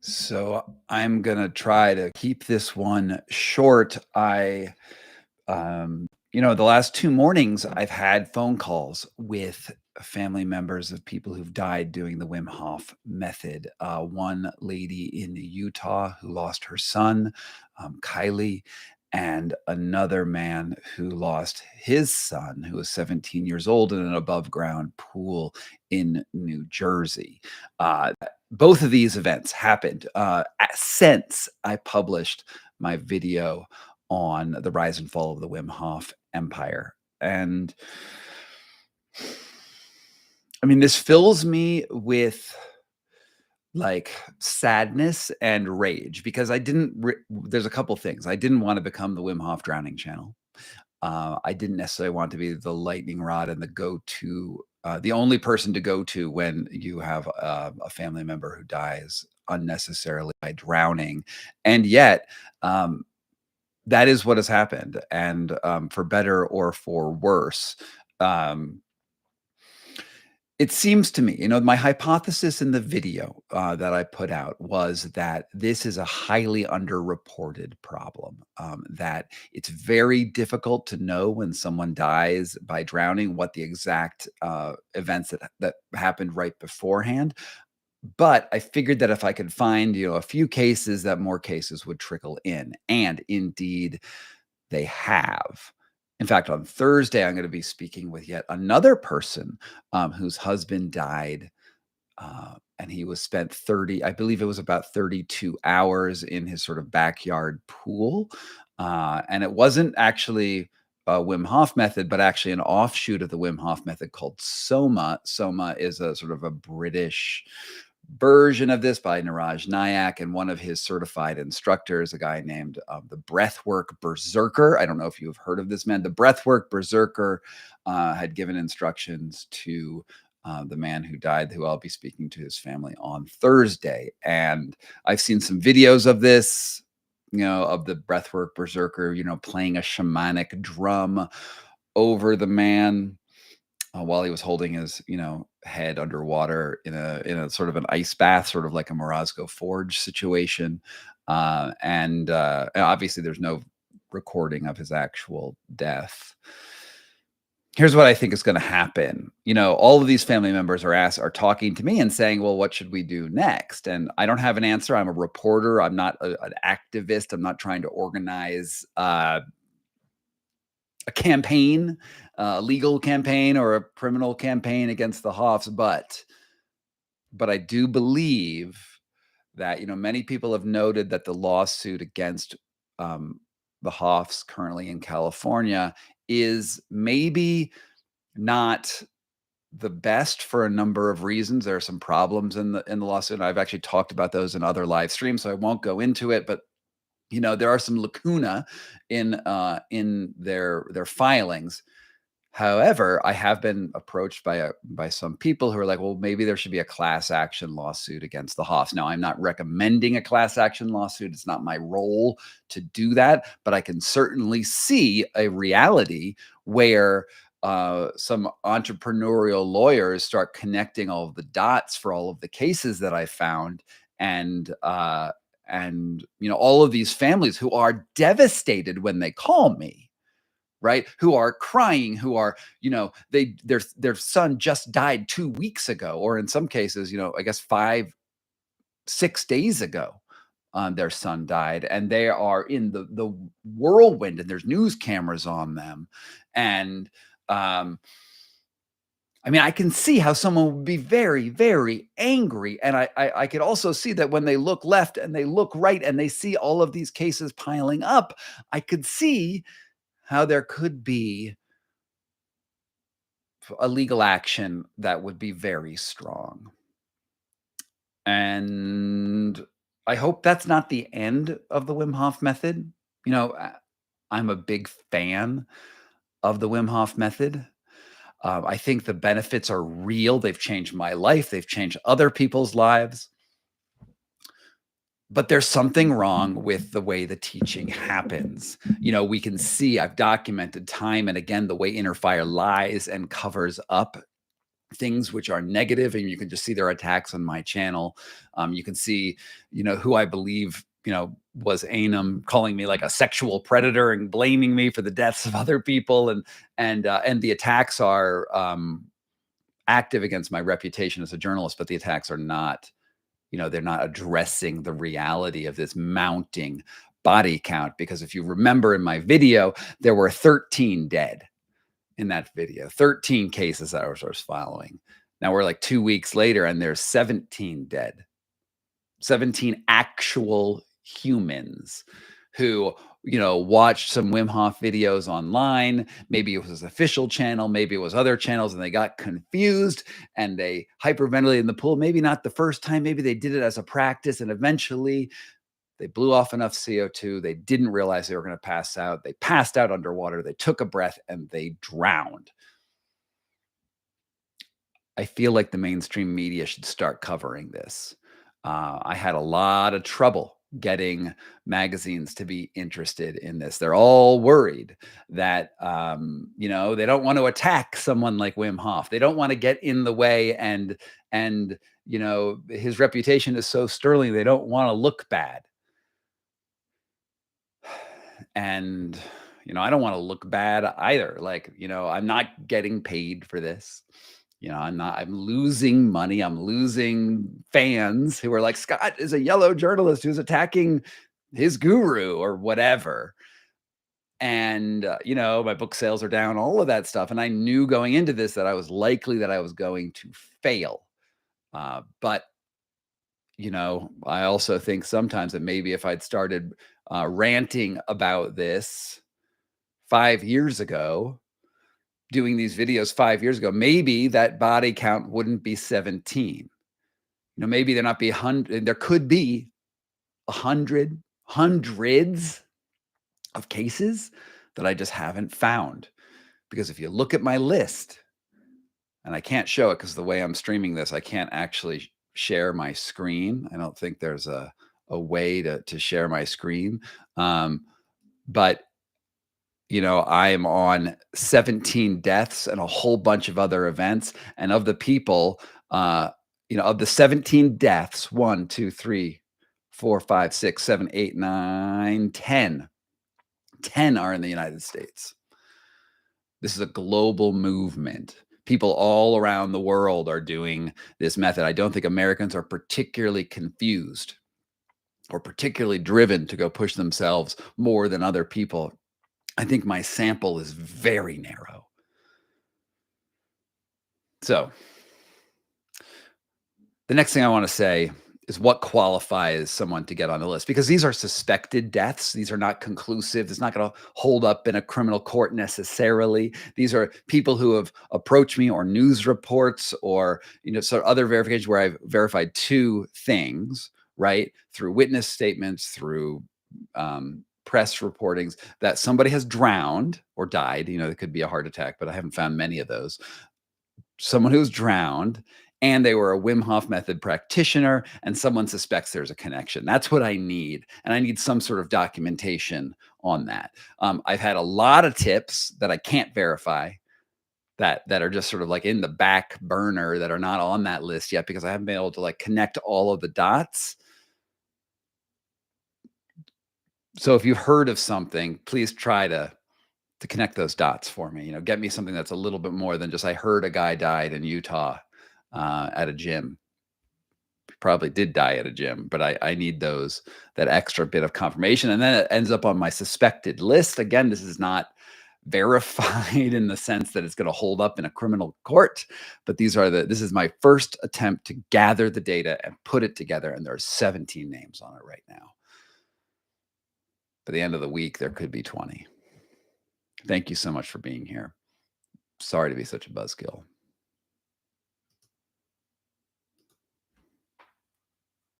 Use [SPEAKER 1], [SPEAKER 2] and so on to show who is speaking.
[SPEAKER 1] So I'm gonna try to keep this one short. The last 2 mornings I've had phone calls with family members of people who've died doing the Wim Hof method. One lady in Utah who lost her son, Kylie, and another man who lost his son, who was 17 years old, in an above ground pool in New Jersey. Both of these events happened since I published my video on the rise and fall of the Wim Hof empire. And I mean, this fills me with like sadness and rage because there's a couple things. I didn't want to become the Wim Hof drowning channel. I didn't necessarily want to be the lightning rod and the only person to go to when you have a family member who dies unnecessarily by drowning. And yet, that is what has happened. And for better or for worse, um, it seems to me, my hypothesis in the video that I put out was that this is a highly underreported problem, that it's very difficult to know when someone dies by drowning what the exact events that happened right beforehand. But I figured that if I could find, a few cases, that more cases would trickle in. And indeed, they have. In fact, on Thursday, I'm going to be speaking with yet another person whose husband died, and he was spent I believe it was about 32 hours in his sort of backyard pool. And it wasn't actually a Wim Hof method, but actually an offshoot of the Wim Hof method called Soma. Soma is a sort of a British version of this by Niraj Nayak, and one of his certified instructors, a guy named the Breathwork Berserker. I don't know if you've heard of this man. The Breathwork Berserker had given instructions to the man who died, who I'll be speaking to his family on Thursday. And I've seen some videos of this, of the Breathwork Berserker, playing a shamanic drum over the man while he was holding his, head underwater in a sort of an ice bath, sort of like a Morozko Forge situation. And obviously there's no recording of his actual death. Here's what I think is going to happen. All of these family members are talking to me and saying, well, what should we do next? And I don't have an answer. I'm a reporter. I'm not an activist. I'm not trying to organize a campaign, a legal campaign or a criminal campaign against the Hofs. But I do believe that, many people have noted that the lawsuit against the Hofs currently in California is maybe not the best for a number of reasons. There are some problems in the lawsuit. I've actually talked about those in other live streams, so I won't go into it, but there are some lacuna in their filings. However, I have been approached by some people who are like, well, maybe there should be a class action lawsuit against the Hofs. Now, I'm not recommending a class action lawsuit. It's not my role to do that, but I can certainly see a reality where some entrepreneurial lawyers start connecting all of the dots for all of the cases that I found, and all of these families who are devastated when they call me, right? Who are crying, who are, their son just died 2 weeks ago, or in some cases, I guess 5-6 days ago, their son died, and they are in the whirlwind, and there's news cameras on them. And I can see how someone would be very, very angry. And I could also see that when they look left and they look right and they see all of these cases piling up, I could see how there could be a legal action that would be very strong. And I hope that's not the end of the Wim Hof method. I'm a big fan of the Wim Hof method. I think the benefits are real. They've changed my life. They've changed other people's lives. But there's something wrong with the way the teaching happens. We can see, I've documented time and again the way inner fire lies and covers up things which are negative, and you can just see their attacks on my channel. You can see, who I believe, was Anum calling me like a sexual predator and blaming me for the deaths of other people, and the attacks are active against my reputation as a journalist, but the attacks are not, they're not addressing the reality of this mounting body count. Because if you remember in my video, there were 13 dead in that video, 13 cases that I was following. Now we're like 2 weeks later and there's 17 dead, 17 actual humans who, watched some Wim Hof videos online. Maybe it was his official channel, maybe it was other channels, and they got confused and they hyperventilated in the pool. Maybe not the first time, maybe they did it as a practice, and eventually they blew off enough CO2. They didn't realize they were going to pass out. They passed out underwater. They took a breath and they drowned. I feel like the mainstream media should start covering this. I had a lot of trouble getting magazines to be interested in this. They're all worried that, they don't want to attack someone like Wim Hof. They don't want to get in the way, and his reputation is so sterling. They don't want to look bad. And, I don't want to look bad either. Like, I'm not getting paid for this. I'm losing money. I'm losing fans who are like, Scott is a yellow journalist who's attacking his guru or whatever. And, my book sales are down, all of that stuff. And I knew going into this that I was going to fail. But, I also think sometimes that maybe if I'd started ranting about this 5 years ago, doing these videos 5 years ago, maybe that body count wouldn't be 17. Maybe there not be 100. There could be 100, hundreds of cases that I just haven't found. Because if you look at my list, and I can't show it because the way I'm streaming this, I can't actually share my screen. I don't think there's a way to share my screen. But I am on 17 deaths and a whole bunch of other events. And of the people, of the 17 deaths, 1, 2, 3, 4, 5, 6, 7, 8, 9, 10. 10 are in the United States. This is a global movement. People all around the world are doing this method. I don't think Americans are particularly confused or particularly driven to go push themselves more than other people. I think my sample is very narrow. So the next thing I want to say is what qualifies someone to get on the list, because these are suspected deaths. These are not conclusive. It's not going to hold up in a criminal court necessarily. These are people who have approached me, or news reports, or, sort of other verifications where I've verified 2 things, right? Through witness statements, through press reportings, that somebody has drowned or died. It could be a heart attack, but I haven't found many of those. Someone who's drowned, and they were a Wim Hof method practitioner, and someone suspects there's a connection. That's what I need. And I need some sort of documentation on that. I've had a lot of tips that I can't verify, that are just sort of like in the back burner, that are not on that list yet, because I haven't been able to connect all of the dots. So if you've heard of something, please try to connect those dots for me. Get me something that's a little bit more than just, I heard a guy died in Utah at a gym. He probably did die at a gym, but I need that extra bit of confirmation. And then it ends up on my suspected list. Again, this is not verified in the sense that it's going to hold up in a criminal court, but this is my first attempt to gather the data and put it together. And there are 17 names on it right now. By the end of the week, there could be 20. Thank you so much for being here. Sorry to be such a buzzkill.